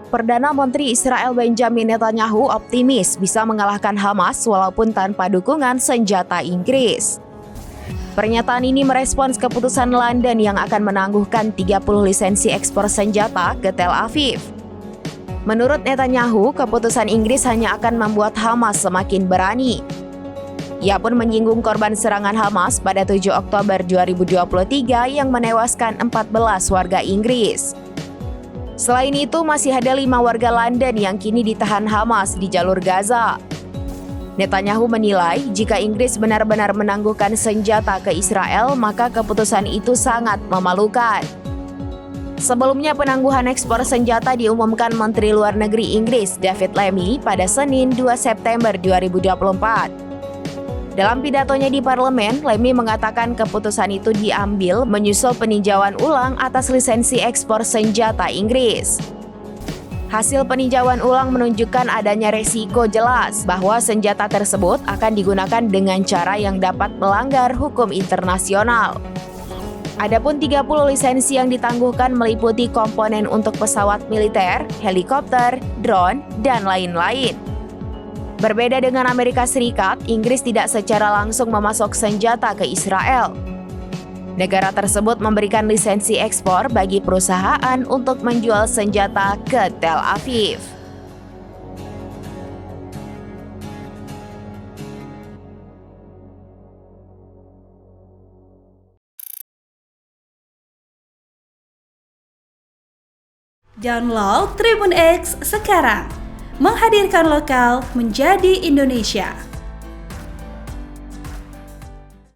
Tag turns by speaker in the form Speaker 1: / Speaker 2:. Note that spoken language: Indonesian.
Speaker 1: Perdana Menteri Israel Benjamin Netanyahu optimis bisa mengalahkan Hamas walaupun tanpa dukungan senjata Inggris. Pernyataan ini merespons keputusan London yang akan menangguhkan 30 lisensi ekspor senjata ke Tel Aviv. Menurut Netanyahu, keputusan Inggris hanya akan membuat Hamas semakin berani. Ia pun menyinggung korban serangan Hamas pada 7 Oktober 2023 yang menewaskan 14 warga Inggris. Selain itu, masih ada 5 warga London yang kini ditahan Hamas di jalur Gaza. Netanyahu menilai jika Inggris benar-benar menangguhkan senjata ke Israel, maka keputusan itu sangat memalukan. Sebelumnya, penangguhan ekspor senjata diumumkan Menteri Luar Negeri Inggris David Lammy pada Senin 2 September 2024. Dalam pidatonya di parlemen, Lammy mengatakan keputusan itu diambil menyusul peninjauan ulang atas lisensi ekspor senjata Inggris. Hasil peninjauan ulang menunjukkan adanya resiko jelas bahwa senjata tersebut akan digunakan dengan cara yang dapat melanggar hukum internasional. Adapun 30 lisensi yang ditangguhkan meliputi komponen untuk pesawat militer, helikopter, drone, dan lain-lain. Berbeda dengan Amerika Serikat, Inggris tidak secara langsung memasok senjata ke Israel. Negara tersebut memberikan lisensi ekspor bagi perusahaan untuk menjual senjata ke Tel Aviv.
Speaker 2: Download Tribun X sekarang, menghadirkan lokal menjadi Indonesia.